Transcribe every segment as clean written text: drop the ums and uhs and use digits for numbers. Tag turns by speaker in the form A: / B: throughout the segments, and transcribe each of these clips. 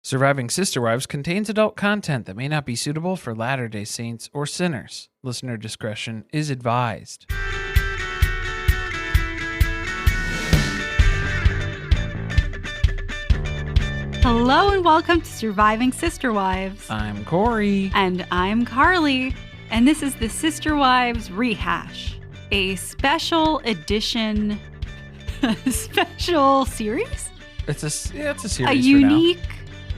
A: Surviving Sister Wives contains adult content that may not be suitable for Latter-day Saints or sinners. Listener discretion is advised.
B: Hello and welcome to Surviving Sister Wives.
A: I'm Corey.
B: And I'm Carly. And this is the Sister Wives Rehash, a special edition, special series?
A: It's a series.
B: A unique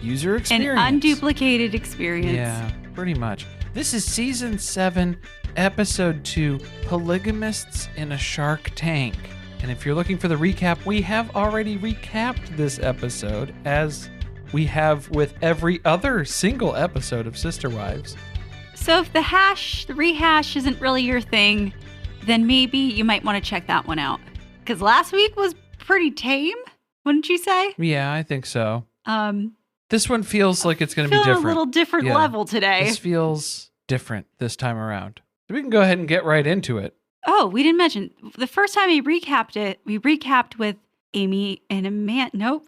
A: user experience.
B: An unduplicated experience.
A: Yeah, pretty much. This is Season 7, Episode 2, Polygamists in a Shark Tank. And if you're looking for the recap, we have already recapped this episode, as we have with every other single episode of Sister Wives.
B: So if the rehash isn't really your thing, then maybe you might want to check that one out. Because last week was pretty tame, wouldn't you say?
A: Yeah, I think so. This one feels like it's going to be different.
B: A little different level today.
A: This feels different this time around. So we can go ahead and get right into it.
B: Oh, we didn't mention, the first time we recapped with Amy and Amanda. Nope.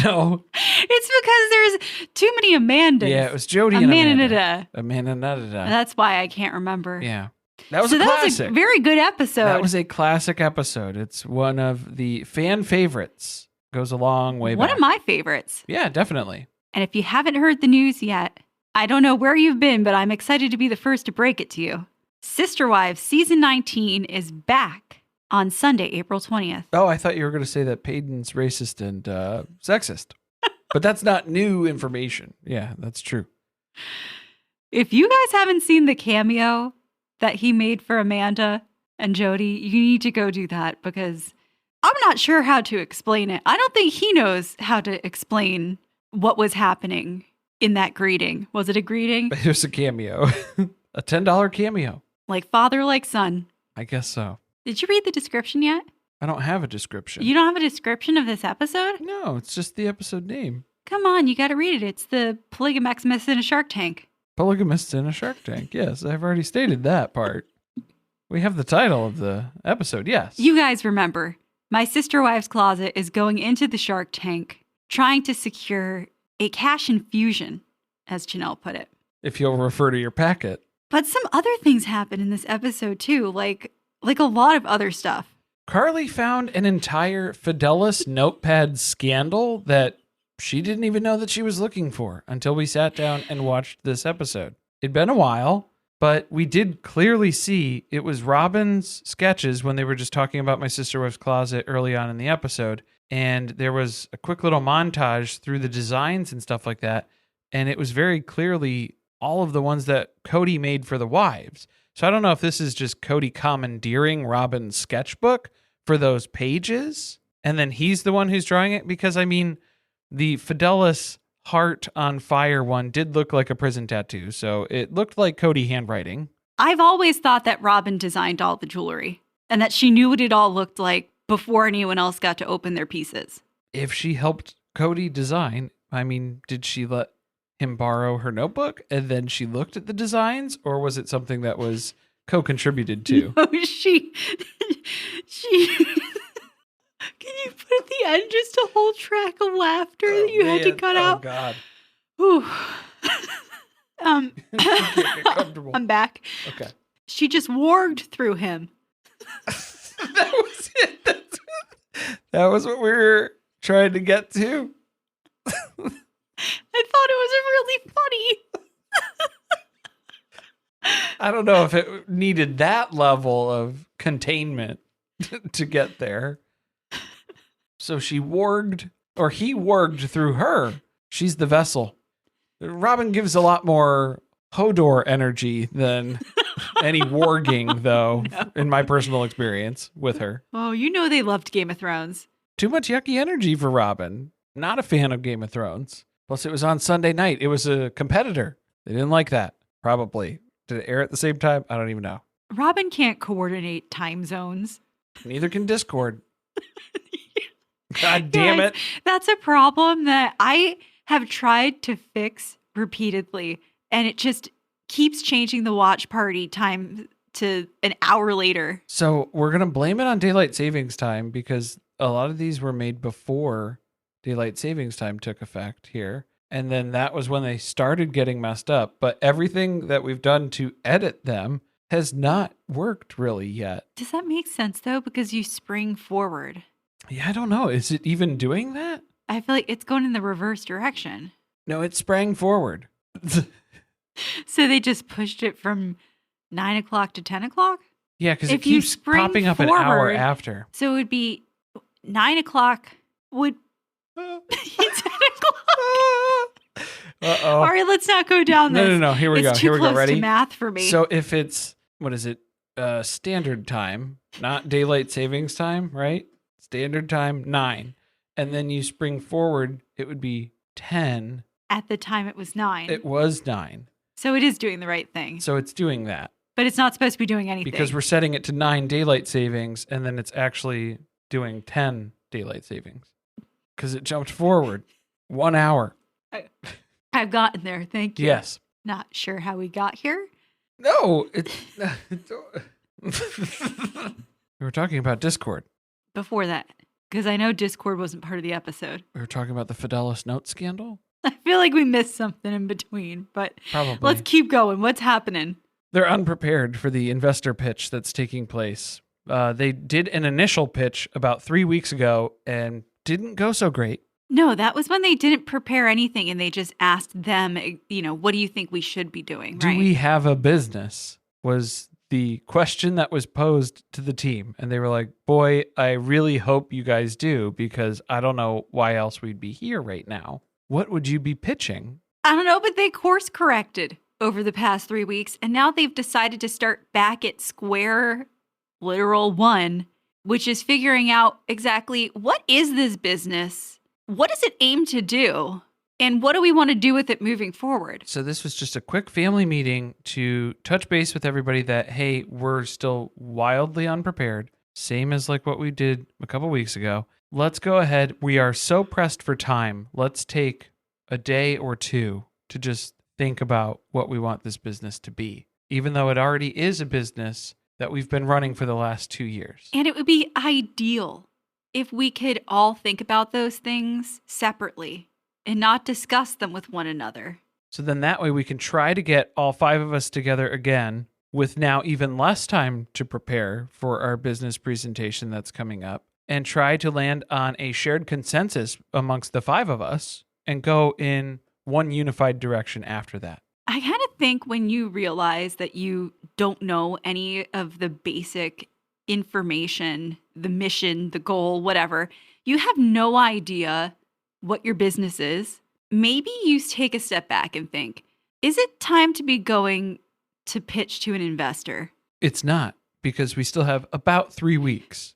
A: No.
B: It's because there's too many Amandas.
A: Yeah, it was Jody and Amanda.
B: Amanda. That's why I can't remember.
A: Yeah. That was a classic.
B: That was a very good episode.
A: That was a classic episode. It's one of the fan favorites. Goes a long way back.
B: One of my favorites.
A: Yeah, definitely.
B: And if you haven't heard the news yet, I don't know where you've been, but I'm excited to be the first to break it to you. Sister Wives Season 19 is back on Sunday, April 20th.
A: Oh, I thought you were going to say that Peyton's racist and sexist. But that's not new information. Yeah, that's true.
B: If you guys haven't seen the cameo that he made for Amanda and Jody, you need to go do that, because I'm not sure how to explain it. I don't think he knows how to explain what was happening in that greeting. Was it a greeting?
A: It was a cameo. A $10 cameo.
B: Like father, like son.
A: I guess so.
B: Did you read the description yet?
A: I don't have a description.
B: You don't have a description of this episode?
A: No, it's just the episode name.
B: Come on, you got to read it. It's the Polygamists in a Shark Tank.
A: Polygamists in a Shark Tank. Yes, I've already stated that part. We have the title of the episode, yes.
B: You guys remember, my sister wife's closet is going into the Shark Tank, trying to secure a cash infusion, as Janelle put it.
A: If you'll refer to your packet.
B: But some other things happen in this episode too, like a lot of other stuff.
A: Carly found an entire Fidelis Notepad scandal that she didn't even know that she was looking for until we sat down and watched this episode. It'd been a while, but we did clearly see it was Robyn's sketches when they were just talking about my sister wife's closet early on in the episode. And there was a quick little montage through the designs and stuff like that. And it was very clearly all of the ones that Cody made for the wives. So I don't know if this is just Cody commandeering Robyn's sketchbook for those pages, and then he's the one who's drawing it, because I mean, the Fidelis heart on fire one did look like a prison tattoo, so it looked like Cody handwriting.
B: I've always thought that Robyn designed all the jewelry and that she knew what it all looked like before anyone else got to open their pieces.
A: If she helped Cody design, I mean, did she let him borrow her notebook and then she looked at the designs, or was it something that was co-contributed to?
B: No, she can you put at the end just a whole track of laughter that you had to cut out?
A: Oh,
B: God.
A: Get comfortable.
B: I'm back.
A: Okay.
B: She just warged through him.
A: That was it. That was what we were trying to get to.
B: I thought it was really funny.
A: I don't know if it needed that level of containment to get there. So he warged through her. She's the vessel. Robyn gives a lot more Hodor energy than any warging, though, in my personal experience with her.
B: Oh, you know they loved Game of Thrones.
A: Too much yucky energy for Robyn. Not a fan of Game of Thrones. Plus, it was on Sunday night. It was a competitor. They didn't like that, probably. Did it air at the same time? I don't even know.
B: Robyn can't coordinate time zones.
A: Neither can Discord. God damn it.
B: That's a problem that I have tried to fix repeatedly, and it just keeps changing the watch party time to an hour later.
A: So we're going to blame it on daylight savings time, because a lot of these were made before daylight savings time took effect here. And then that was when they started getting messed up. But everything that we've done to edit them has not worked really yet.
B: Does that make sense, though? Because you spring forward.
A: Yeah, I don't know. Is it even doing that?
B: I feel like it's going in the reverse direction.
A: No, it sprang forward.
B: So they just pushed it from 9 o'clock to 10 o'clock?
A: Yeah, because it
B: If you
A: keeps
B: spring
A: popping up an hour
B: forward-
A: after.
B: So it would be 9 o'clock would be 10 o'clock.
A: Uh-oh.
B: All right, let's not go down this.
A: No. Here we go.
B: It's too
A: Here we go.
B: close
A: Ready?
B: to math for me.
A: So if it's, what is it? Standard time, not daylight savings time, right? Standard time, 9. And then you spring forward, it would be 10.
B: At the time, it was 9.
A: It was 9.
B: So it is doing the right thing.
A: So it's doing that.
B: But it's not supposed to be doing anything.
A: Because we're setting it to 9 daylight savings, and then it's actually doing 10 daylight savings. Because it jumped forward 1 hour.
B: I've gotten there. Thank you.
A: Yes.
B: Not sure how we got here.
A: No, it's we were talking about Discord.
B: Before that, because I know Discord wasn't part of the episode.
A: We were talking about the Fidelis note scandal.
B: I feel like we missed something in between, but
A: Probably.
B: let's keep going. What's happening?
A: They're unprepared for the investor pitch that's taking place. They did an initial pitch about 3 weeks ago and didn't go so great.
B: No, that was when they didn't prepare anything and they just asked them, what do you think we should be doing?
A: Do we have a business? Was the question that was posed to the team. And they were like, boy, I really hope you guys do, because I don't know why else we'd be here right now. What would you be pitching?
B: I don't know, but they course corrected over the past 3 weeks. And now they've decided to start back at square literal one, which is figuring out exactly what is this business? What does it aim to do? And what do we want to do with it moving forward?
A: So this was just a quick family meeting to touch base with everybody that, hey, we're still wildly unprepared. Same as like what we did a couple weeks ago. Let's go ahead. We are so pressed for time. Let's take a day or two to just think about what we want this business to be, even though it already is a business that we've been running for the last 2 years.
B: And it would be ideal if we could all think about those things separately and not discuss them with one another.
A: So then that way we can try to get all 5 of us together again with now even less time to prepare for our business presentation that's coming up, and try to land on a shared consensus amongst the 5 of us and go in one unified direction after that.
B: I kind of think when you realize that you don't know any of the basic information, the mission, the goal, whatever, you have no idea what your business is. Maybe you take a step back and think, is it time to be going to pitch to an investor?
A: It's not, because we still have about 3 weeks.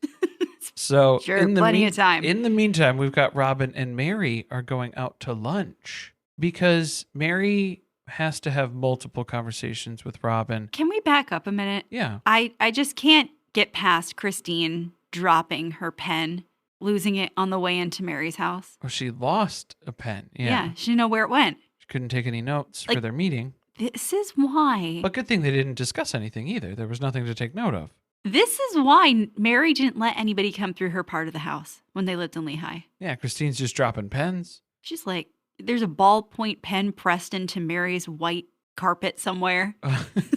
A: So
B: Sure, plenty of time.
A: In the meantime, we've got Robyn and Meri are going out to lunch because Meri has to have multiple conversations with Robyn.
B: Can we back up a minute?
A: Yeah.
B: I just can't get past Christine dropping her pen, losing it on the way into Meri's house.
A: Oh, she lost a pen.
B: Yeah, she didn't know where it went.
A: She couldn't take any notes for
B: Like-
A: their meeting.
B: This is why.
A: But good thing they didn't discuss anything either. There was nothing to take note of.
B: This is why Meri didn't let anybody come through her part of the house when they lived in Lehigh.
A: Yeah, Christine's just dropping pens.
B: She's like, there's a ballpoint pen pressed into Meri's white carpet somewhere.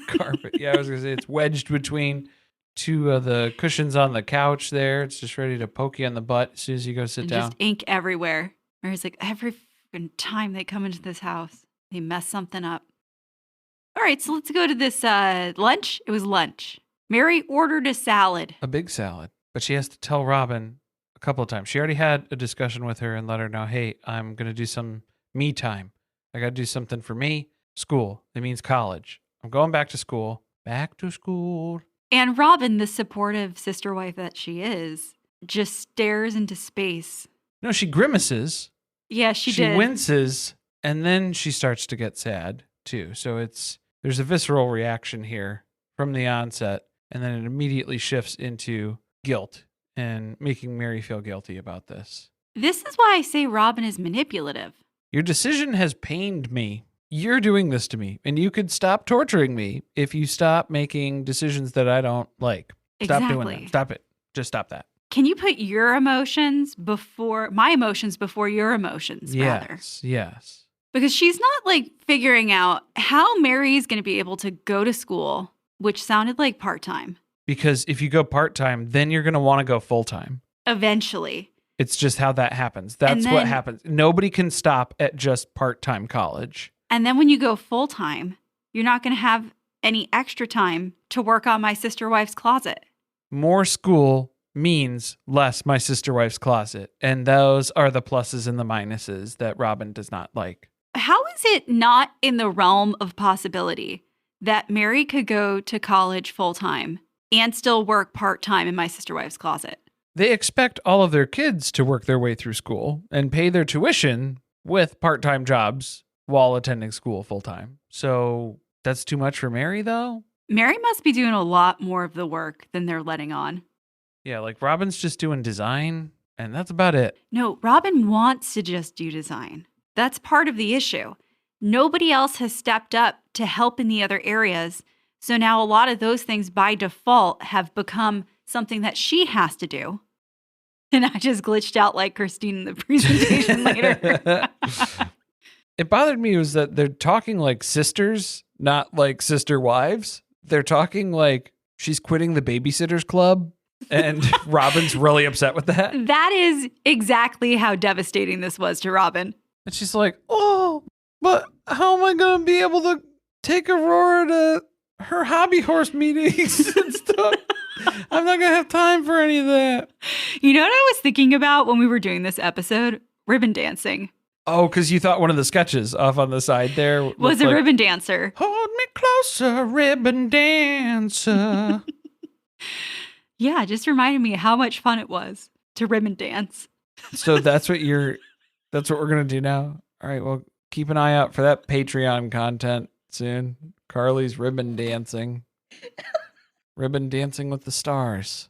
A: Carpet. Yeah, I was going to say it's wedged between 2 of the cushions on the couch there. It's just ready to poke you in the butt as soon as you go sit
B: And
A: down.
B: just ink everywhere. Meri's like, every freaking time they come into this house, they mess something up. All right, so let's go to this lunch. It was lunch. Meri ordered a salad.
A: A big salad. But she has to tell Robyn a couple of times. She already had a discussion with her and let her know, hey, I'm going to do some me time. I got to do something for me. School. It means college. I'm going back to school. Back to school.
B: And Robyn, the supportive sister wife that she is, just stares into space.
A: No, she grimaces.
B: Yeah, she
A: She
B: did.
A: winces, and then she starts to get sad, too. So there's a visceral reaction here from the onset, and then it immediately shifts into guilt and making Meri feel guilty about this.
B: This is why I say Robyn is manipulative.
A: Your decision has pained me. You're doing this to me, and you could stop torturing me if you stop making decisions that I don't like. Stop doing
B: Exactly.
A: that. Stop it. Just stop that.
B: can you put your emotions before my emotions before your emotions, rather?
A: Yes.
B: Because she's not like figuring out how Meri is going to be able to go to school, which sounded like part-time.
A: Because if you go part-time, then you're going to want to go full-time.
B: Eventually.
A: It's just how that happens. That's what happens. Nobody can stop at just part-time college.
B: And then when you go full-time, you're not going to have any extra time to work on My Sister Wife's Closet.
A: More school means less My Sister Wife's Closet. And those are the pluses and the minuses that Robyn does not like.
B: How is it not in the realm of possibility that Meri could go to college full-time and still work part-time in My Sister Wife's Closet?
A: They expect all of their kids to work their way through school and pay their tuition with part-time jobs while attending school full-time. So that's too much for Meri, though?
B: Meri must be doing a lot more of the work than they're letting on.
A: Yeah, like Robyn's just doing design, and that's about it.
B: No, Robyn wants to just do design. That's part of the issue. Nobody else has stepped up to help in the other areas. So now a lot of those things by default have become something that she has to do. And I just glitched out like Christine in the presentation later.
A: It bothered me was that they're talking like sisters, not like sister wives. They're talking like she's quitting the babysitters club, and Robyn's really upset with that.
B: That is exactly how devastating this was to Robyn.
A: And she's like, oh, but how am I going to be able to take Aurora to her hobby horse meetings and stuff? I'm not going to have time for any of that.
B: You know what I was thinking about when we were doing this episode? Ribbon dancing.
A: Oh, because you thought one of the sketches off on the side there
B: was a ribbon dancer.
A: Hold me closer, ribbon dancer.
B: Yeah, it just reminded me how much fun it was to ribbon dance.
A: So that's what we're going to do now. All right, well, keep an eye out for that Patreon content soon. Carly's ribbon dancing. Ribbon dancing with the stars.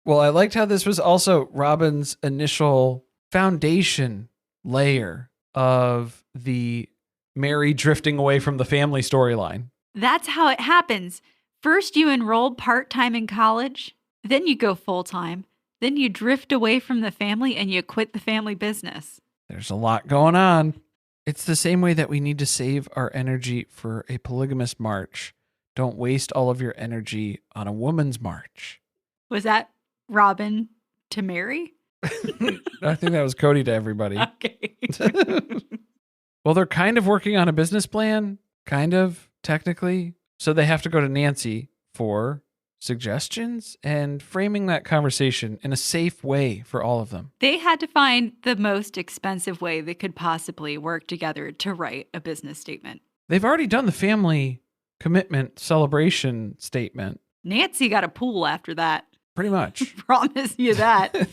A: Well, I liked how this was also Robyn's initial foundation layer of the Meri drifting away from the family storyline.
B: That's how it happens. First, you enroll part-time in college, then you go full-time, then you drift away from the family and you quit the family business.
A: There's a lot going on. It's the same way that we need to save our energy for a polygamist march. Don't waste all of your energy on a woman's march.
B: Was that Robyn to Meri?
A: I think that was Cody to everybody.
B: Okay.
A: Well, they're kind of working on a business plan, kind of, technically. So they have to go to Nancy for suggestions and framing that conversation in a safe way for all of them.
B: They had to find the most expensive way they could possibly work together to write a business statement.
A: They've already done the family commitment celebration statement.
B: Nancy got a pool after that.
A: Pretty much.
B: Promise you that.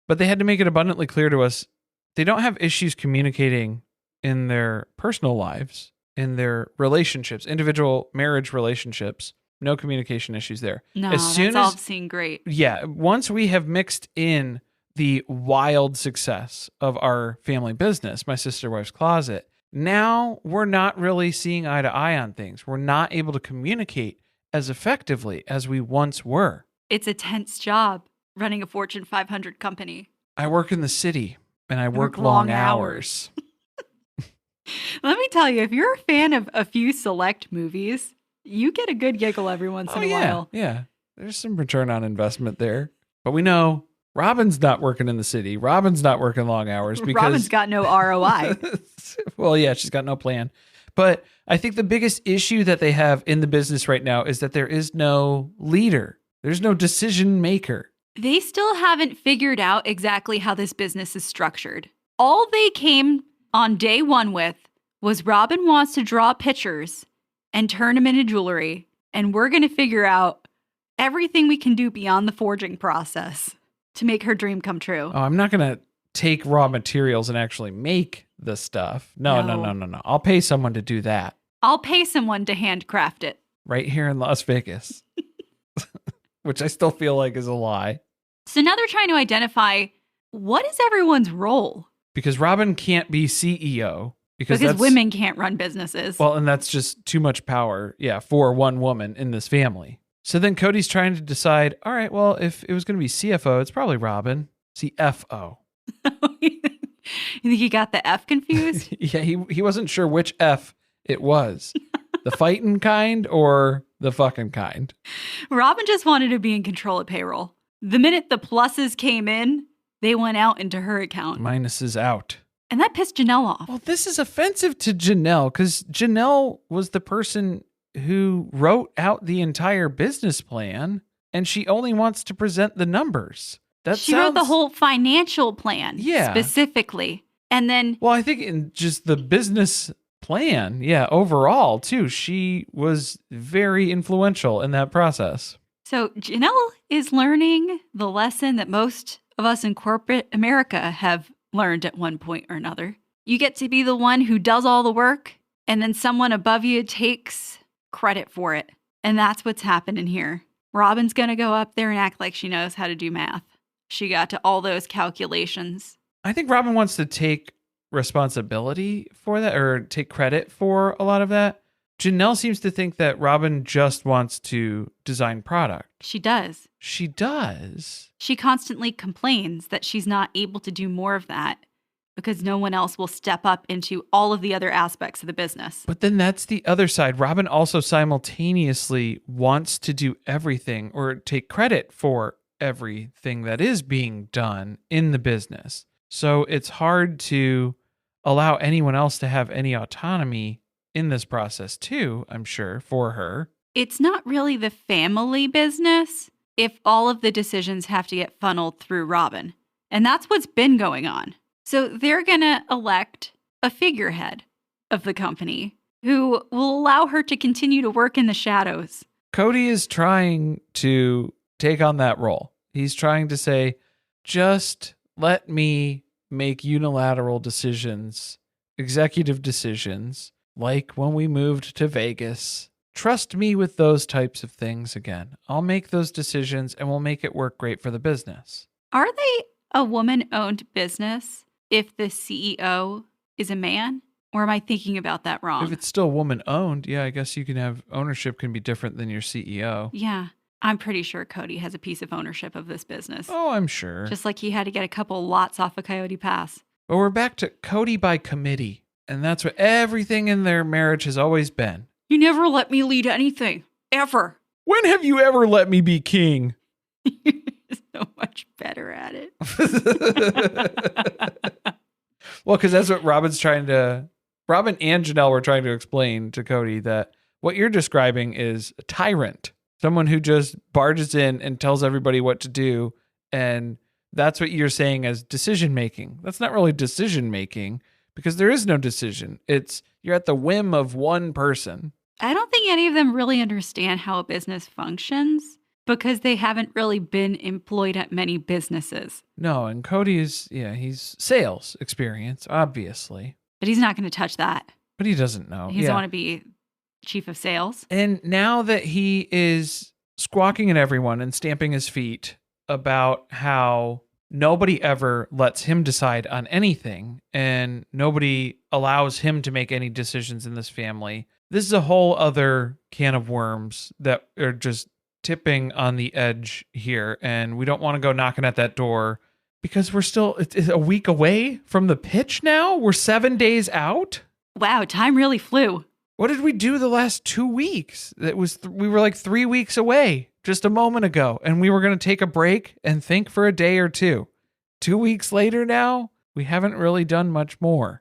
A: But they had to make it abundantly clear to us they don't have issues communicating in their personal lives, in their relationships, individual marriage relationships. No communication issues there.
B: No, that's all seemed great.
A: Yeah. Once we have mixed in the wild success of our family business, My Sister Wife's Closet, now we're not really seeing eye to eye on things. We're not able to communicate as effectively as we once were.
B: It's a tense job running a Fortune 500 company.
A: I work in the city and I work long hours.
B: Let me tell you, if you're a fan of a few select movies, you get a good giggle every once in a while.
A: Yeah. There's some return on investment there. But we know Robyn's not working in the city. Robyn's not working long hours because
B: Robyn's got no ROI.
A: Well, yeah, she's got no plan. But I think the biggest issue that they have in the business right now is that there is no leader. There's no decision maker.
B: They still haven't figured out exactly how this business is structured. All they came on day one with was Robyn wants to draw pictures and turn them into jewelry, and we're going to figure out everything we can do beyond the forging process to make her dream come true.
A: Oh, I'm not going to take raw materials and actually make the stuff. No. I'll pay someone to do that.
B: I'll pay someone to handcraft it.
A: Right here in Las Vegas. Which I still feel like is a lie.
B: So now they're trying to identify what is everyone's role?
A: Because Robyn can't be CEO. Because
B: women can't run businesses.
A: Well, and that's just too much power, for one woman in this family. So then Cody's trying to decide, all right, well, if it was going to be CFO, it's probably Robyn. CFO.
B: You think he got the F confused?
A: Yeah, he wasn't sure which F it was. The fighting kind or the fucking kind.
B: Robyn just wanted to be in control of payroll. The minute the pluses came in, they went out into her account.
A: Minuses out.
B: And that pissed Janelle off.
A: Well, this is offensive to Janelle because Janelle was the person who wrote out the entire business plan and she only wants to present the numbers.
B: She wrote the whole financial plan specifically. And then...
A: Well, I think in just the business plan, overall too, she was very influential in that process.
B: So Janelle is learning the lesson that most of us in corporate America have learned at one point or another. You get to be the one who does all the work, and then someone above you takes credit for it. And that's what's happening here. Robyn's going to go up there and act like she knows how to do math. She got to all those calculations.
A: I think Robyn wants to take responsibility for that or take credit for a lot of that. Janelle seems to think that Robyn just wants to design product.
B: She does.
A: She does.
B: She constantly complains that she's not able to do more of that because no one else will step up into all of the other aspects of the business.
A: But then that's the other side. Robyn also simultaneously wants to do everything or take credit for everything that is being done in the business. So it's hard to allow anyone else to have any autonomy in this process too, I'm sure, for her.
B: It's not really the family business if all of the decisions have to get funneled through Robyn. And that's what's been going on. So they're going to elect a figurehead of the company who will allow her to continue to work in the shadows.
A: Cody is trying to take on that role. He's trying to say, just let me make unilateral decisions, executive decisions, like when we moved to Vegas. Trust me with those types of things again. I'll make those decisions and we'll make it work great for the business.
B: Are they a woman-owned business if the CEO is a man? Or am I thinking about that wrong?
A: If it's still woman-owned, I guess you can have ownership can be different than your CEO.
B: Yeah. I'm pretty sure Cody has a piece of ownership of this business.
A: Oh, I'm sure.
B: Just like he had to get a couple lots off of Coyote Pass.
A: But we're back to Cody by committee. And that's what everything in their marriage has always been.
B: You never let me lead anything. Ever.
A: When have you ever let me be king?
B: You're so much better at it.
A: Well, because that's what Robyn and Janelle were trying to explain to Cody, that what you're describing is a tyrant. Someone who just barges in and tells everybody what to do. And that's what you're saying as decision making. That's not really decision making because there is no decision. You're at the whim of one person.
B: I don't think any of them really understand how a business functions because they haven't really been employed at many businesses.
A: No, and Cody he's sales experience, obviously.
B: But he's not going to touch that.
A: But he doesn't know.
B: He doesn't want to be chief of sales.
A: And now that he is squawking at everyone and stamping his feet about how nobody ever lets him decide on anything and nobody allows him to make any decisions in this family, this is a whole other can of worms that are just tipping on the edge here. And we don't want to go knocking at that door because it's a week away from the pitch now. We're 7 days out.
B: Wow, time really flew.
A: What did we do the last 2 weeks? We were like 3 weeks away just a moment ago, and we were going to take a break and think for a day or two. 2 weeks later now, we haven't really done much more.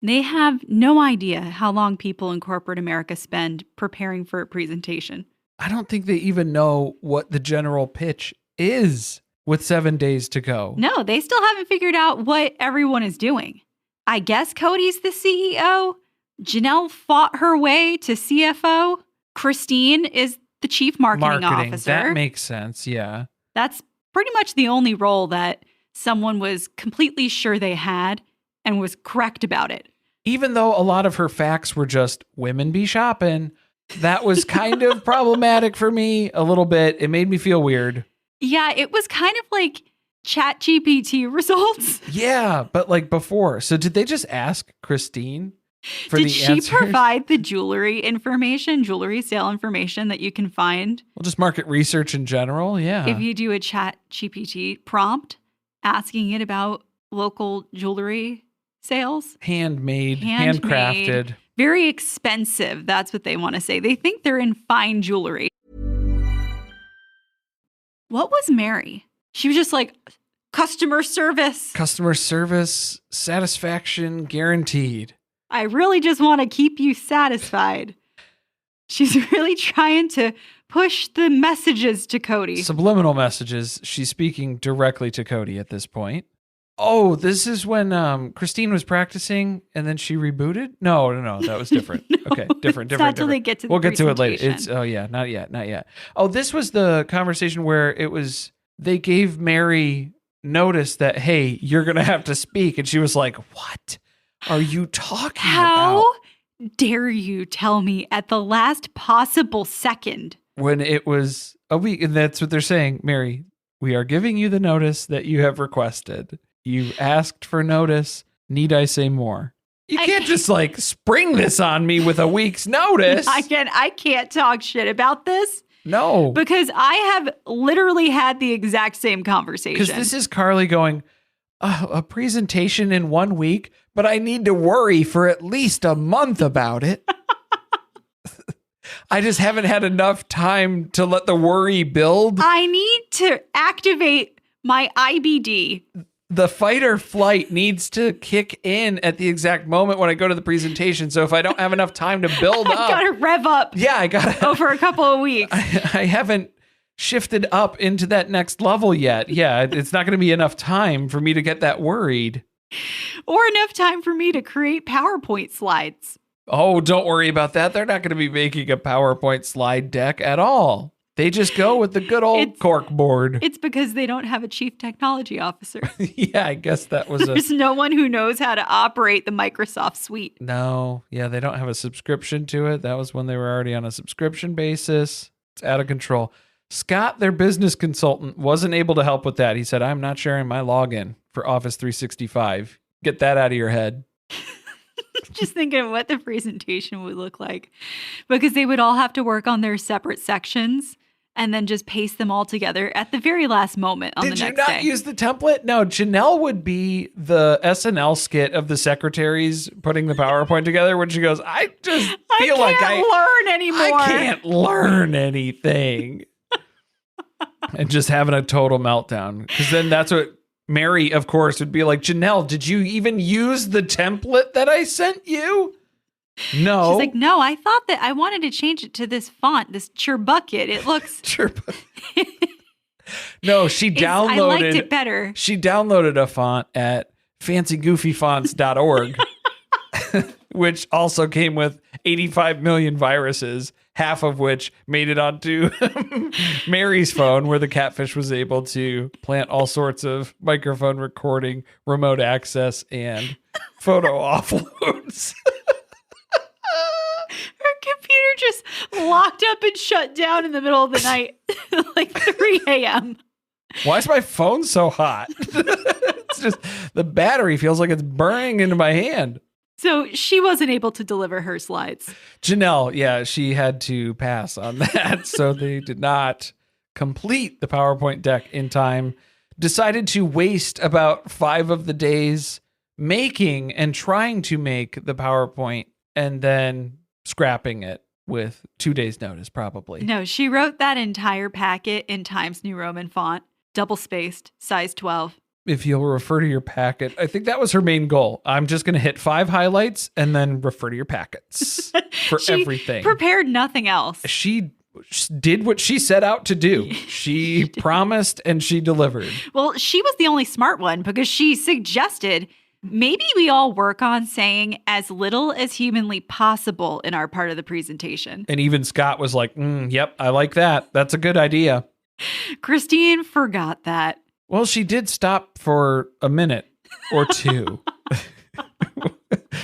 B: They have no idea how long people in corporate America spend preparing for a presentation.
A: I don't think they even know what the general pitch is with 7 days to go.
B: No, they still haven't figured out what everyone is doing. I guess Cody's the CEO. Janelle fought her way to CFO. Christine is the chief marketing officer.
A: That makes sense, yeah.
B: That's pretty much the only role that someone was completely sure they had and was correct about it.
A: Even though a lot of her facts were just women be shopping, that was kind of problematic for me a little bit. It made me feel weird.
B: Yeah, it was kind of like ChatGPT results.
A: Yeah, but like before. So did they just ask Christine? for
B: Did
A: the
B: she
A: answers.
B: provide the jewelry sale information that you can find?
A: Well, just market research in general. Yeah.
B: If you do a chat GPT prompt asking it about local jewelry sales.
A: Handmade, handcrafted.
B: Very expensive. That's what they want to say. They think they're in fine jewelry. What was Meri? She was just like, customer service.
A: Customer service, satisfaction guaranteed.
B: I really just want to keep you satisfied. She's really trying to push the messages to Cody.
A: Subliminal messages. She's speaking directly to Cody at this point. Oh, this is when Christine was practicing and then she rebooted? No, that was different. Okay, different.
B: Not till they get to the
A: We'll get to it later.
B: presentation.
A: Not yet. Oh, this was the conversation where they gave Meri notice that, hey, you're going to have to speak. And she was like, what are you talking
B: How
A: about?
B: dare you tell me at the last possible second?
A: When it was a week, and that's what they're saying, Meri, we are giving you the notice that you have requested. You asked for notice. Need I say more? You can't just like spring this on me with a week's notice.
B: I can't talk shit about this.
A: No.
B: Because I have literally had the exact same conversation.
A: Because this is Carly going, a presentation in 1 week, but I need to worry for at least a month about it. I just haven't had enough time to let the worry build.
B: I need to activate my IBD.
A: The fight or flight needs to kick in at the exact moment when I go to the presentation. So if I don't have enough time to build up.
B: I gotta rev up.
A: Yeah, I gotta.
B: Over a couple of weeks.
A: I haven't shifted up into that next level yet. Yeah, it's not going to be enough time for me to get that worried.
B: Or enough time for me to create PowerPoint slides.
A: Oh, don't worry about that. They're not going to be making a PowerPoint slide deck at all. They just go with the good old cork board.
B: It's because they don't have a chief technology officer.
A: Yeah, I guess that was
B: There's no one who knows how to operate the Microsoft suite.
A: No, yeah, they don't have a subscription to it. That was when they were already on a subscription basis. It's out of control. Scott, their business consultant, wasn't able to help with that. He said, I'm not sharing my login for Office 365. Get that out of your head.
B: Just thinking of what the presentation would look like. Because they would all have to work on their separate sections and then just paste them all together at the very last moment on the next day.
A: Did you not use the template? No, Janelle would be the SNL skit of the secretaries putting the PowerPoint together when she goes, I just feel like I
B: can't learn anymore.
A: I can't learn anything. And just having a total meltdown. Because then that's what Meri, of course, would be like, Janelle, did you even use the template that I sent you? No.
B: She's like, no, I thought that I wanted to change it to this font, this Churbucket. It looks...
A: No, she downloaded... I
B: liked it better.
A: She downloaded a font at fancygoofyfonts.org, which also came with 85 million viruses, half of which made it onto Meri's phone, where the catfish was able to plant all sorts of microphone recording, remote access, and photo offloads.
B: Her computer just locked up and shut down in the middle of the night, like 3 a.m.
A: Why is my phone so hot? It's just the battery feels like it's burning into my hand.
B: So she wasn't able to deliver her slides.
A: Janelle, yeah, she had to pass on that. So they did not complete the PowerPoint deck in time. Decided to waste about 5 of the days making and trying to make the PowerPoint and then scrapping it with 2 days notice, probably.
B: No, she wrote that entire packet in Times New Roman font, double spaced, size 12.
A: If you'll refer to your packet, I think that was her main goal. I'm just going to hit 5 highlights and then refer to your packets for everything.
B: Prepared nothing else.
A: She did what she set out to do. She promised and she delivered.
B: Well, she was the only smart one because she suggested maybe we all work on saying as little as humanly possible in our part of the presentation.
A: And even Scott was like, yep, I like that. That's a good idea.
B: Christine forgot that.
A: Well, she did stop for a minute or 2.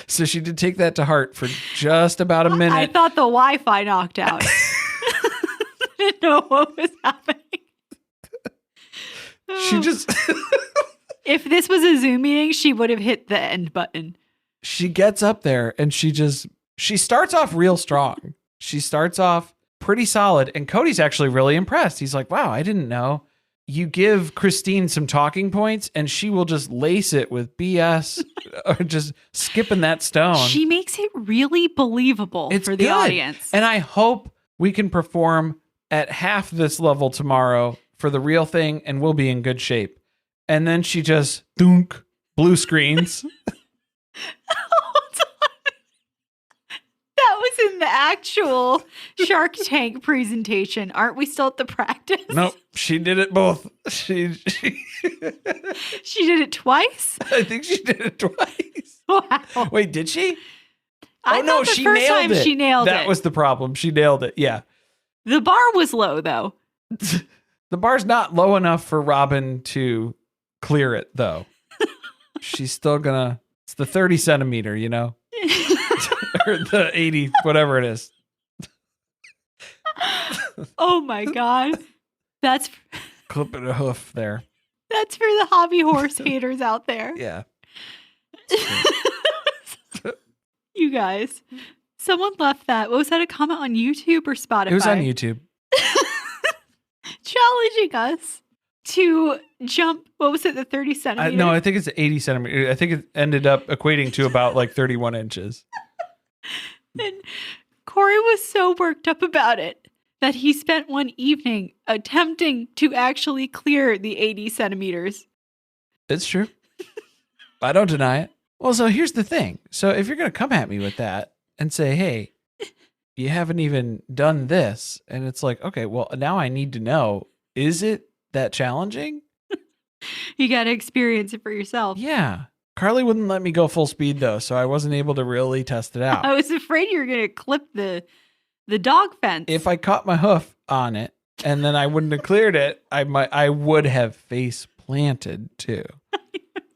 A: So she did take that to heart for just about a minute.
B: I thought the Wi-Fi knocked out. I didn't know what was happening.
A: She just...
B: If this was a Zoom meeting, she would have hit the end button.
A: she gets up there and she starts off real strong. She starts off pretty solid. And Cody's actually really impressed. He's like, wow, I didn't know. You give Christine some talking points and she will just lace it with BS or just skipping that stone.
B: She makes it really believable for the audience.
A: And I hope we can perform at half this level tomorrow for the real thing and we'll be in good shape. And then she just blue screens.
B: That was in the actual Shark Tank presentation. Aren't we still at the practice?
A: Nope. She did it both. She
B: did it twice?
A: I think she did it twice.
B: Wow.
A: Wait, did she?
B: I thought the first time she nailed it.
A: That was the problem. She nailed it. Yeah.
B: The bar was low, though.
A: The bar's not low enough for Robyn to clear it, though. She's still gonna... It's the 30 centimeter, you know? Or the 80, whatever it is.
B: Oh my God. That's
A: clipping a hoof there.
B: That's for the hobby horse haters out there.
A: Yeah.
B: You guys, someone left that. What was that, a comment on YouTube or Spotify?
A: It was on YouTube.
B: Challenging us to jump, what was it, the 30 centimeters?
A: No, I think it's 80 centimeters. I think it ended up equating to about like 31 inches.
B: And Corey was so worked up about it that he spent one evening attempting to actually clear the 80 centimeters.
A: It's true. I don't deny it. Well, so here's the thing. So if you're going to come at me with that and say, hey, you haven't even done this. And it's like, okay, well, now I need to know, is it that challenging?
B: You got to experience it for yourself.
A: Yeah. Carly wouldn't let me go full speed, though, so I wasn't able to really test it out.
B: I was afraid you were going to clip the dog fence.
A: If I caught my hoof on it and then I wouldn't have cleared it, I would have face planted, too.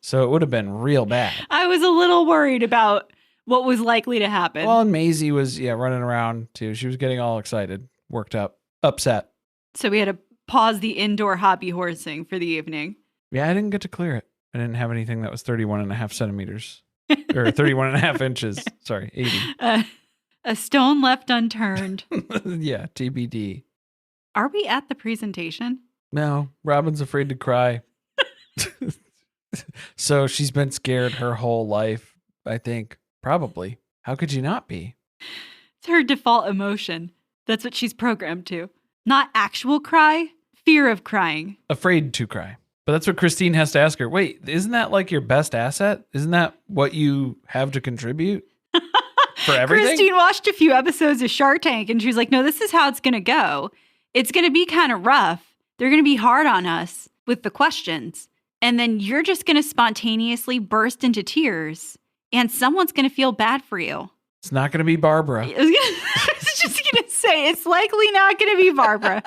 A: So it would have been real bad.
B: I was a little worried about what was likely to happen.
A: Well, and Maisie was, running around, too. She was getting all excited, worked up, upset.
B: So we had to pause the indoor hobby horsing for the evening.
A: Yeah, I didn't get to clear it. I didn't have anything that was 31 and a half centimeters or 31 and a half inches. Sorry, 80.
B: A stone left unturned.
A: Yeah, TBD.
B: Are we at the presentation?
A: No, Robyn's afraid to cry. So she's been scared her whole life, I think. Probably. How could you not be?
B: It's her default emotion. That's what she's programmed to. Not actual cry, fear of crying.
A: Afraid to cry. But that's what Christine has to ask her. Wait, isn't that like your best asset? Isn't that what you have to contribute for everything?
B: Christine watched a few episodes of Shark Tank and she was like, no, this is how it's going to go. It's going to be kind of rough. They're going to be hard on us with the questions. And then you're just going to spontaneously burst into tears and someone's going to feel bad for you.
A: It's not going to be Barbara.
B: I was just going to say, it's likely not going to be Barbara.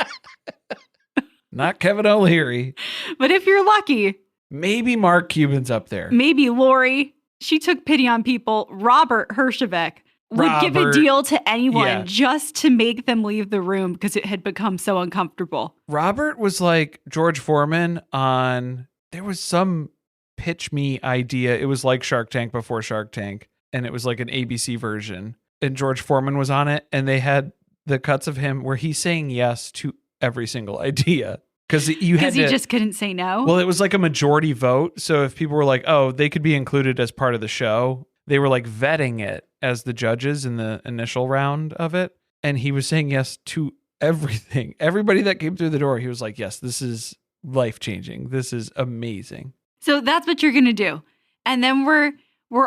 A: Not Kevin O'Leary.
B: But if you're lucky.
A: Maybe Mark Cuban's up there.
B: Maybe Lori. She took pity on people. Robert Hershevek would give a deal to anyone just to make them leave the room because it had become so uncomfortable.
A: Robert was like George Foreman on... There was some pitch me idea. It was like Shark Tank before Shark Tank. And it was like an ABC version. And George Foreman was on it. And they had the cuts of him where he's saying yes to every single idea. Because he
B: just couldn't say no.
A: Well, it was like a majority vote. So if people were like, oh, they could be included as part of the show, they were like vetting it as the judges in the initial round of it. And he was saying yes to everything. Everybody that came through the door, he was like, yes, this is life-changing. This is amazing.
B: So that's what you're going to do. And then we're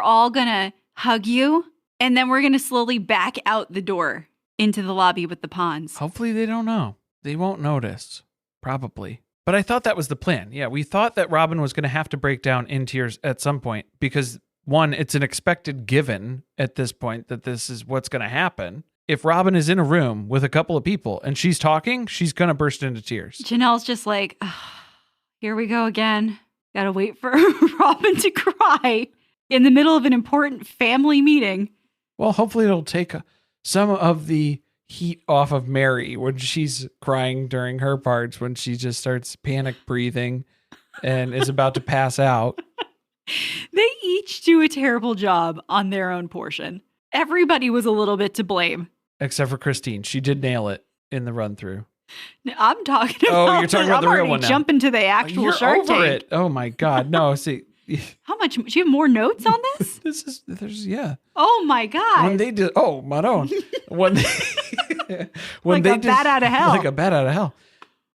B: all going to hug you. And then we're going to slowly back out the door into the lobby with the pawns.
A: Hopefully they don't know. They won't notice. Probably. But I thought that was the plan. Yeah, we thought that Robyn was going to have to break down in tears at some point because, one, it's an expected given at this point that this is what's going to happen. If Robyn is in a room with a couple of people and she's talking, she's going to burst into tears.
B: Janelle's just like, oh, here we go again. Got to wait for Robyn to cry in the middle of an important family meeting.
A: Well, hopefully it'll take some of the heat off of Meri when she's crying during her parts, when she just starts panic breathing and is about to pass out.
B: They each each do a terrible job on their own portion. Everybody was a little bit to blame.
A: Except for Christine. She did nail it in the run through.
B: No, I'm talking about
A: you're talking about the real one now.
B: Jumping to the actual
A: You're
B: Shark
A: over
B: Tank.
A: it. Oh my God. No, see.
B: How much? Do you have more notes on this?
A: Yeah.
B: Oh my God.
A: When they did, my own. When they,
B: like a bat out of hell.
A: Like a bat out of hell.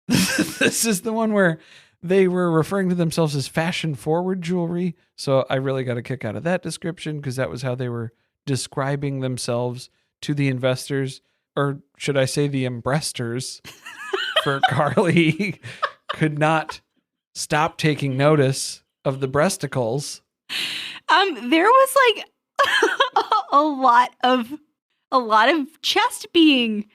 A: This is the one where they were referring to themselves as fashion forward jewelry. So I really got a kick out of that description because that was how they were describing themselves to the investors, or should I say the embrestors, for Carly could not stop taking notice of the breasticles.
B: There was like a lot of chest being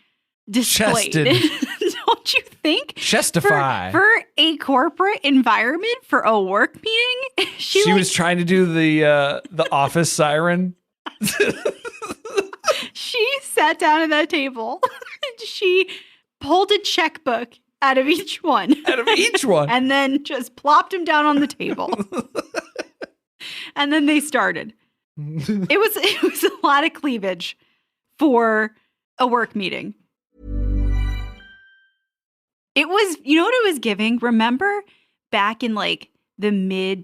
B: displayed. Don't you think?
A: Chestify.
B: For a corporate environment, for a work meeting,
A: she was trying to do the office siren.
B: She sat down at that table. She pulled a checkbook out of each one. And then just plopped him down on the table. And then they started. It was a lot of cleavage for a work meeting. It was, you know what it was giving? Remember back in like the mid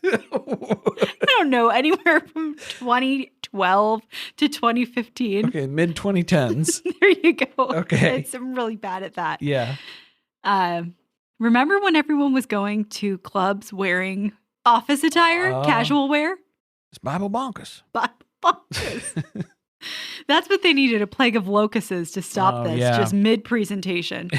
B: I don't know, anywhere from 2012 to 2015.
A: Okay, mid 2010s.
B: There you go.
A: Okay.
B: I'm really bad at that.
A: Yeah.
B: Remember when everyone was going to clubs wearing office attire, casual wear?
A: It's Bible bonkers.
B: Bible bonkers. That's what they needed, a plague of locusts to stop this, just mid-presentation.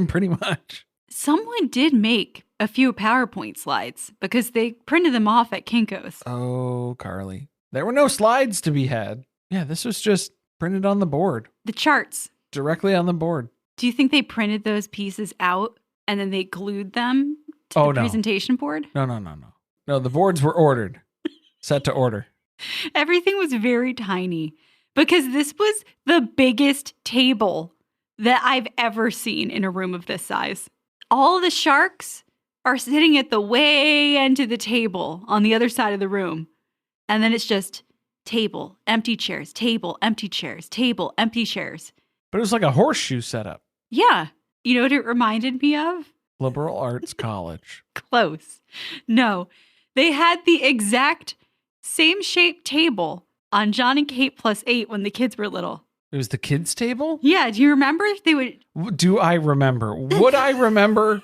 A: Pretty much.
B: Someone did make a few PowerPoint slides because they printed them off at Kinko's.
A: Oh, Carly. There were no slides to be had. Yeah, this was just printed on the board.
B: The charts.
A: Directly on the board.
B: Do you think they printed those pieces out and then they glued them to the presentation board?
A: No. No, the boards were ordered. Set to order.
B: Everything was very tiny because this was the biggest table that I've ever seen in a room of this size. All the sharks are sitting at the way end of the table on the other side of the room. And then it's just table, empty chairs, table, empty chairs, table, empty chairs.
A: But it was like a horseshoe setup.
B: Yeah. You know what it reminded me of?
A: Liberal Arts College.
B: Close. No, they had the exact same shaped table on John and Kate plus 8 when the kids were little.
A: It was the kids' table?
B: Yeah. Do you remember? They would.
A: Do I remember? Would I remember?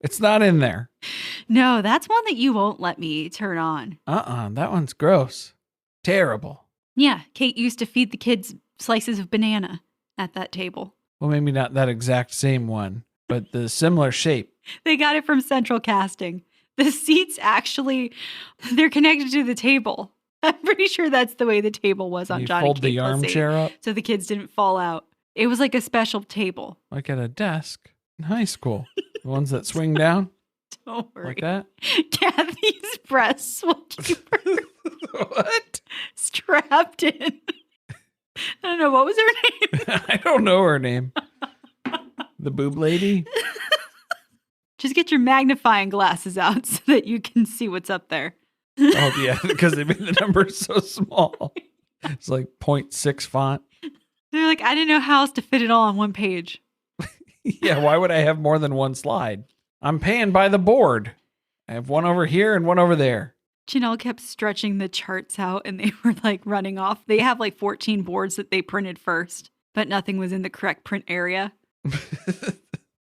A: It's not in there.
B: No, that's one that you won't let me turn on.
A: That one's gross. Terrible.
B: Yeah. Kate used to feed the kids slices of banana at that table.
A: Well, maybe not that exact same one, but the similar shape.
B: They got it from Central Casting. The seats actually, they're connected to the table. I'm pretty sure that's the way the table was on Johnny
A: Fold the armchair up
B: so the kids didn't fall out. It was like a special table.
A: like at a desk in high school. The ones that swing down.
B: Don't worry.
A: Like that.
B: Kathy's breasts will keep her
A: What?
B: strapped in. I don't know. What was her name?
A: I don't know her name. The boob lady.
B: Just get your magnifying glasses out so that you can see what's up there.
A: Oh yeah, because they made the numbers so small. It's like 0.6 font.
B: They're like, I didn't know how else to fit it all on one page.
A: Yeah, why would I have more than one slide? I'm paying by the board. I have one over here and one over there.
B: Janelle kept stretching the charts out and they were like running off. They have like 14 boards that they printed first, but nothing was in the correct print area.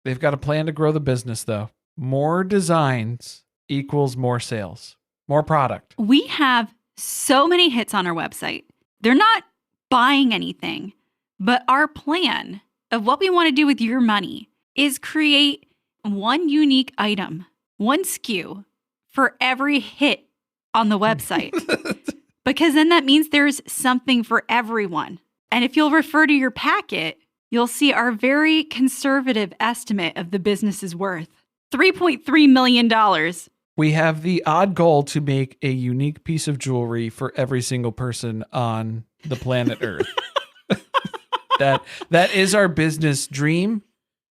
A: They've got a plan to grow the business though. More designs equals more sales, more product.
B: We have so many hits on our website. They're not buying anything, but our plan of what we want to do with your money is create one unique item, one SKU for every hit on the website. Because then that means there's something for everyone. And if you'll refer to your packet, you'll see our very conservative estimate of the business's worth. $3.3 million.
A: We have the odd goal to make a unique piece of jewelry for every single person on the planet Earth. That is our business dream,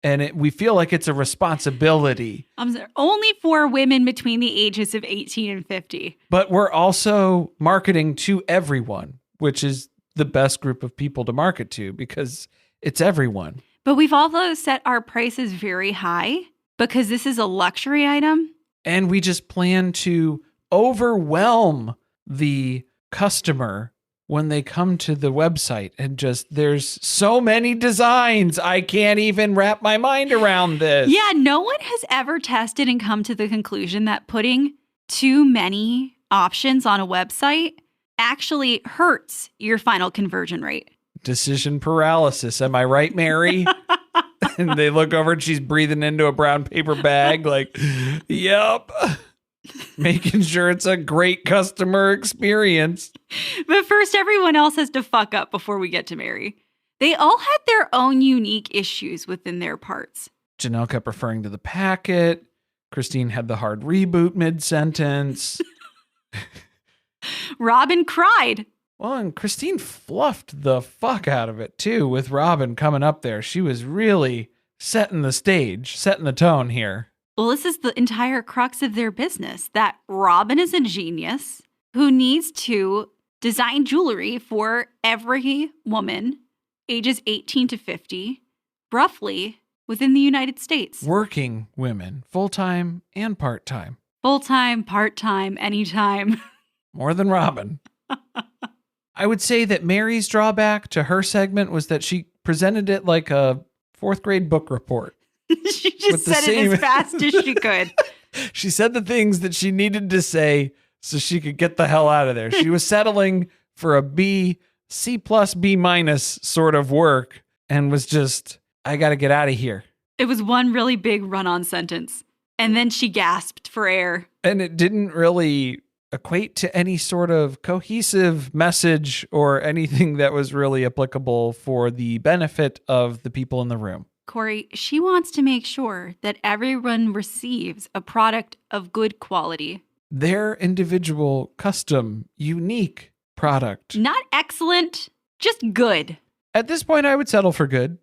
A: And we feel like it's a responsibility.
B: Only for women between the ages of 18 and 50.
A: But we're also marketing to everyone, which is the best group of people to market to because it's everyone.
B: But we've also set our prices very high because this is a luxury item.
A: And we just plan to overwhelm the customer when they come to the website and there's so many designs. I can't even wrap my mind around this.
B: Yeah, no one has ever tested and come to the conclusion that putting too many options on a website actually hurts your final conversion rate.
A: Decision paralysis. Am I right, Meri? And they look over and she's breathing into a brown paper bag like, yep. Making sure it's a great customer experience.
B: But first, everyone else has to fuck up before we get to Meri. They all had their own unique issues within their parts.
A: Janelle kept referring to the packet. Christine had the hard reboot mid-sentence.
B: Robyn cried.
A: Well, and Christine fluffed the fuck out of it, too, with Robyn coming up there. She was really setting the stage, setting the tone here.
B: Well, this is the entire crux of their business, that Robyn is a genius who needs to design jewelry for every woman ages 18 to 50, roughly within the United States.
A: Working women, full-time and part-time.
B: Full-time, part-time, anytime.
A: More than Robyn. I would say that Meri's drawback to her segment was that she presented it like a fourth grade book report.
B: She just said it as fast as she could.
A: She said the things that she needed to say so she could get the hell out of there. She was settling for a B, C plus, B minus sort of work and was just, I got to get out of here.
B: It was one really big run-on sentence. And then she gasped for air.
A: And it didn't really equate to any sort of cohesive message or anything that was really applicable for the benefit of the people in the room.
B: Corey, she wants to make sure that everyone receives a product of good quality.
A: Their individual, custom, unique product.
B: Not excellent, just good.
A: At this point, I would settle for good.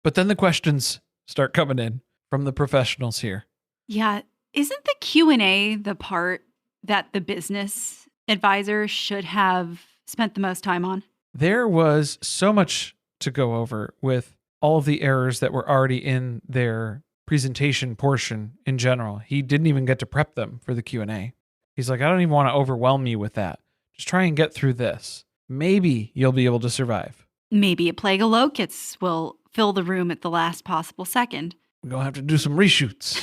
A: But then the questions start coming in from the professionals here.
B: Yeah, isn't the Q&A the part that the business advisor should have spent the most time on?
A: There was so much to go over with all of the errors that were already in their presentation portion in general. He didn't even get to prep them for the Q&A. He's like, I don't even want to overwhelm you with that. Just try and get through this. Maybe you'll be able to survive.
B: Maybe a plague of locusts will fill the room at the last possible second.
A: We're going to have to do some reshoots.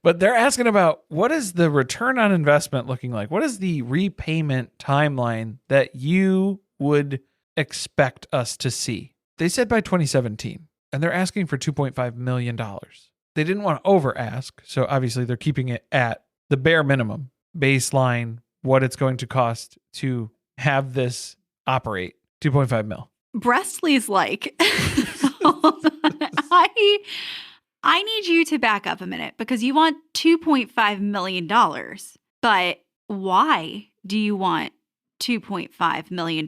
A: But they're asking about what is the return on investment looking like? What is the repayment timeline that you would expect us to see? They said by 2017, and they're asking for $2.5 million. They didn't want to over ask, so obviously they're keeping it at the bare minimum, baseline, what it's going to cost to have this operate. 2.5 mil.
B: Breastley's like, hold on. I need you to back up a minute because you want $2.5 million. But why do you want $2.5 million?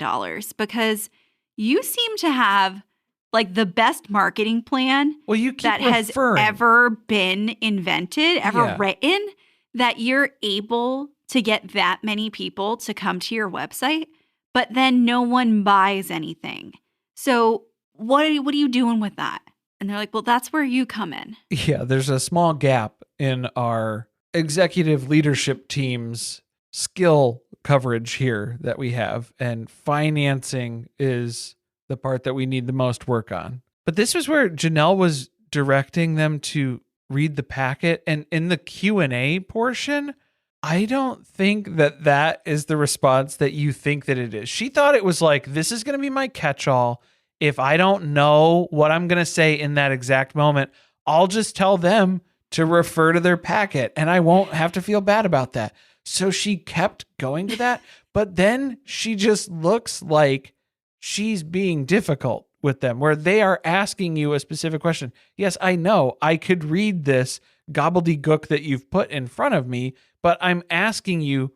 B: Because you seem to have like the best marketing plan that has ever been invented, ever written, that you're able to get that many people to come to your website, but then no one buys anything. So what are you doing with that? And they're like, well, that's where you come in.
A: Yeah, there's a small gap in our executive leadership team's skill coverage here that we have. And financing is the part that we need the most work on. But this was where Janelle was directing them to read the packet. And in the Q&A portion, I don't think that that is the response that you think that it is. She thought it was like, this is going to be my catch-all. If I don't know what I'm going to say in that exact moment, I'll just tell them to refer to their packet and I won't have to feel bad about that. So she kept going to that, but then she just looks like she's being difficult with them where they are asking you a specific question. Yes, I know I could read this gobbledygook that you've put in front of me, but I'm asking you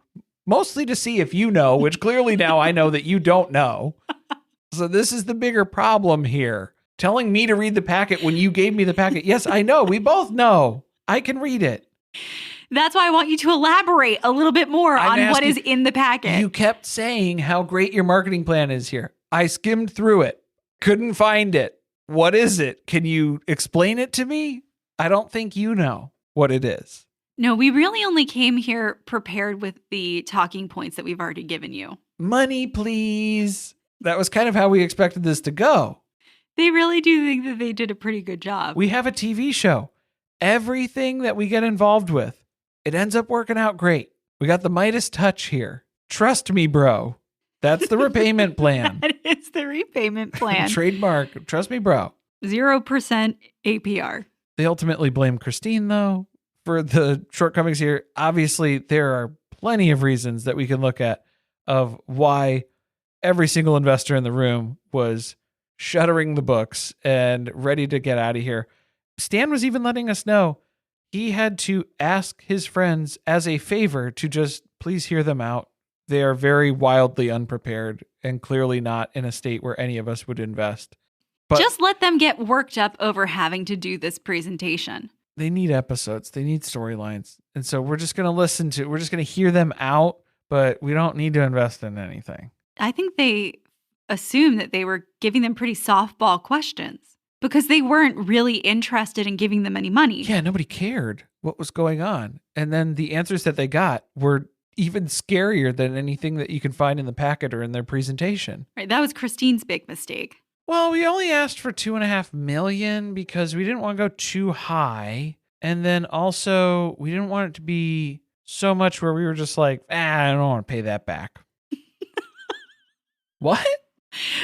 A: mostly to see if you know, which clearly now I know that you don't know. So this is the bigger problem here. telling me to read the packet when you gave me the packet. Yes, I know. We both know. I can read it.
B: That's why I want you to elaborate a little bit more on what is in the packet.
A: You kept saying how great your marketing plan is here. I skimmed through it. Couldn't find it. What is it? Can you explain it to me? I don't think you know what it is.
B: No, we really only came here prepared with the talking points that we've already given you.
A: Money, please. That was kind of how we expected this to go.
B: They really do think that they did a pretty good job.
A: We have a TV show. Everything that we get involved with, it ends up working out great. We got the Midas touch here. Trust me, bro. That's the repayment plan.
B: That is the repayment plan.
A: Trademark. Trust me, bro.
B: 0% APR.
A: They ultimately blame Christine, though, for the shortcomings here. Obviously, there are plenty of reasons that we can look at of why every single investor in the room was shuttering the books and ready to get out of here. Stan was even letting us know he had to ask his friends as a favor to just please hear them out. They are very wildly unprepared and clearly not in a state where any of us would invest. But
B: just let them get worked up over having to do this presentation.
A: They need episodes. They need storylines. And so we're just going to hear them out, but we don't need to invest in anything.
B: I think they assumed that they were giving them pretty softball questions because they weren't really interested in giving them any money.
A: Yeah, nobody cared what was going on. And then the answers that they got were even scarier than anything that you can find in the packet or in their presentation.
B: Right. That was Christine's big mistake.
A: Well, we only asked for $2.5 million because we didn't want to go too high. And then also we didn't want it to be so much where we were just like, I don't want to pay that back. What?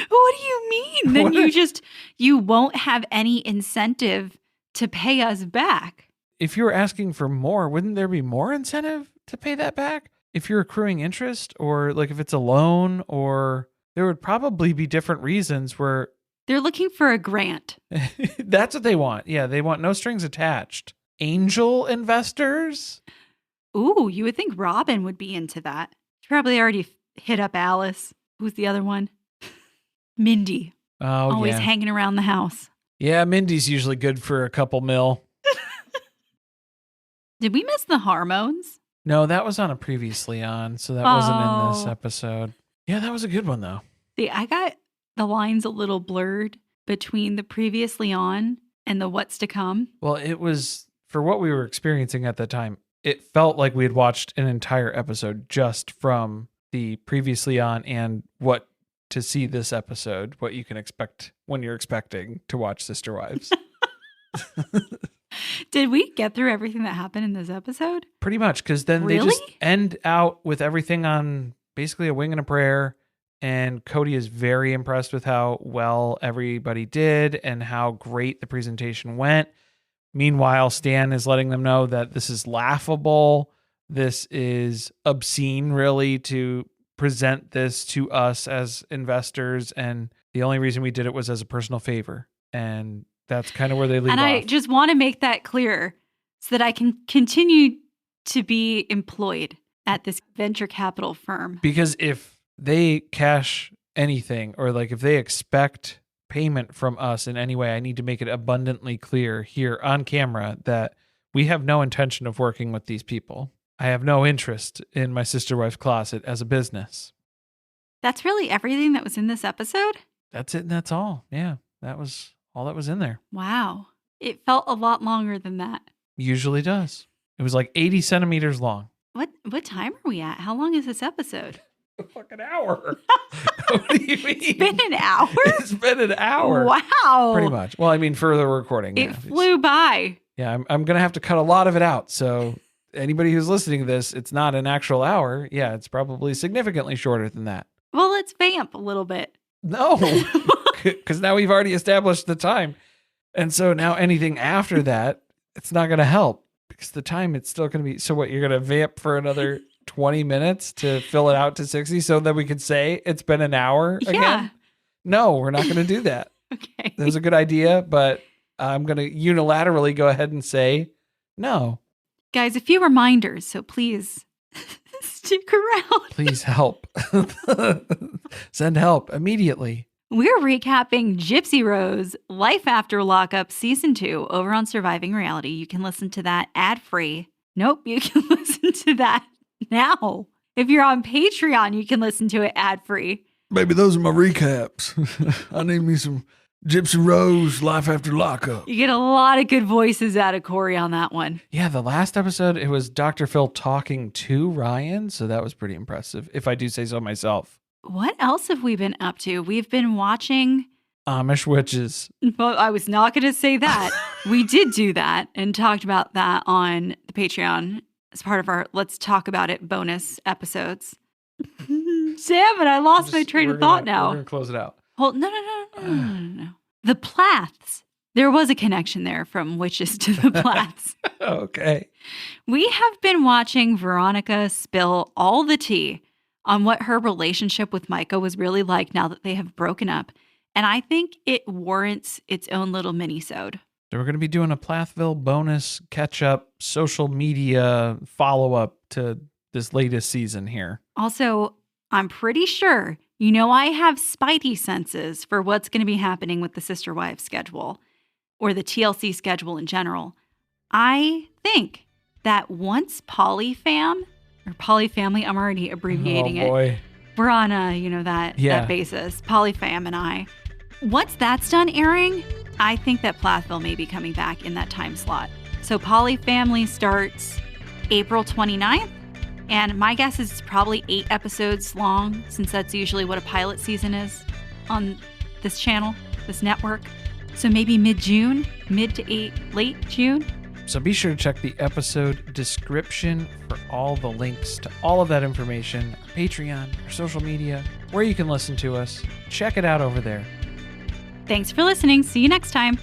B: What do you mean? Then you won't have any incentive to pay us back.
A: If you were asking for more, wouldn't there be more incentive to pay that back? If you're accruing interest or like if it's a loan, or there would probably be different reasons where
B: they're looking for a grant.
A: That's what they want. Yeah, they want no strings attached. Angel investors?
B: Ooh, you would think Robyn would be into that. She probably already hit up Alice. Who's the other one? Mindy.
A: Oh,
B: always hanging around the house.
A: Yeah, Mindy's usually good for a couple mil.
B: Did we miss the hormones?
A: No, that was on a previously on, so that wasn't in this episode. Yeah, that was a good one, though.
B: See, I got the lines a little blurred between the previously on and the what's to come.
A: Well, it was, for what we were experiencing at the time, it felt like we had watched an entire episode just from the previously on and what to see this episode, what you can expect when you're expecting to watch Sister Wives.
B: Did we get through everything that happened in this episode?
A: Pretty much, because then they just end out with everything on basically a wing and a prayer. And Cody is very impressed with how well everybody did and how great the presentation went. Meanwhile, Stan is letting them know that this is laughable. This is obscene, really, to present this to us as investors. And the only reason we did it was as a personal favor. And that's kind of where they leave off.
B: And I just want to make that clear so that I can continue to be employed at this venture capital firm.
A: Because if they cash anything, or like if they expect payment from us in any way, I need to make it abundantly clear here on camera that we have no intention of working with these people. I have no interest in my sister wife's closet as a business.
B: That's really everything that was in this episode?
A: That's it, and that's all. Yeah, that was all that was in there.
B: Wow. It felt a lot longer than that.
A: Usually does. It was like 80 centimeters long.
B: What time are we at? How long is this episode?
A: A fucking hour. What do you mean?
B: It's been an hour?
A: It's been an hour.
B: Wow.
A: Pretty much. Well, I mean, for the recording.
B: It flew by.
A: Yeah, I'm going to have to cut a lot of it out. So anybody who's listening to this, it's not an actual hour. Yeah, it's probably significantly shorter than that.
B: Well, let's vamp a little bit.
A: No, because now we've already established the time. And so now anything after that, it's not going to help because the time it's still going to be. So what, you're going to vamp for another 20 minutes to fill it out to 60 so that we could say it's been an hour again?
B: Yeah.
A: No, we're not going to do that.
B: Okay.
A: That was a good idea, but I'm going to unilaterally go ahead and say no.
B: Guys, a few reminders, so please stick around.
A: Please help. Send help immediately.
B: We're recapping Gypsy Rose Life After Lockup Season 2 over on Surviving Reality. You can listen to that ad-free. Nope, you can listen to that now. If you're on Patreon, you can listen to it ad-free.
C: Baby, those are my recaps. I need me some Gypsy Rose Life After Lockup.
B: You get a lot of good voices out of Corey on that one.
A: Yeah, the last episode, it was Dr. Phil talking to Ryan, so that was pretty impressive, if I do say so myself.
B: What else have we been up to? We've been watching
A: Amish Witches.
B: Well, I was not going to say that. We did do that and talked about that on the Patreon as part of our Let's Talk About It bonus episodes. Damn it, I lost my train of thought now.
A: We're going to close it out.
B: Hold, no. The Plaths. There was a connection there from witches to the Plaths.
A: Okay.
B: We have been watching Veronica spill all the tea on what her relationship with Micah was really like now that they have broken up. And I think it warrants its own little mini-sode.
A: So we're going to be doing a Plathville bonus catch-up social media follow-up to this latest season here.
B: Also, I'm pretty sure I have spidey senses for what's going to be happening with the Sister Wives schedule or the TLC schedule in general. I think that once Polyfam or Polyfamily, I'm already abbreviating it. We're on that basis, Polyfam and I. Once that's done airing, I think that Plathville may be coming back in that time slot. So Polyfamily starts April 29th. And my guess is it's probably 8 episodes long, since that's usually what a pilot season is on this channel, this network. So maybe mid-June, mid to late June.
A: So be sure to check the episode description for all the links to all of that information, our Patreon, our social media, where you can listen to us. Check it out over there.
B: Thanks for listening. See you next time.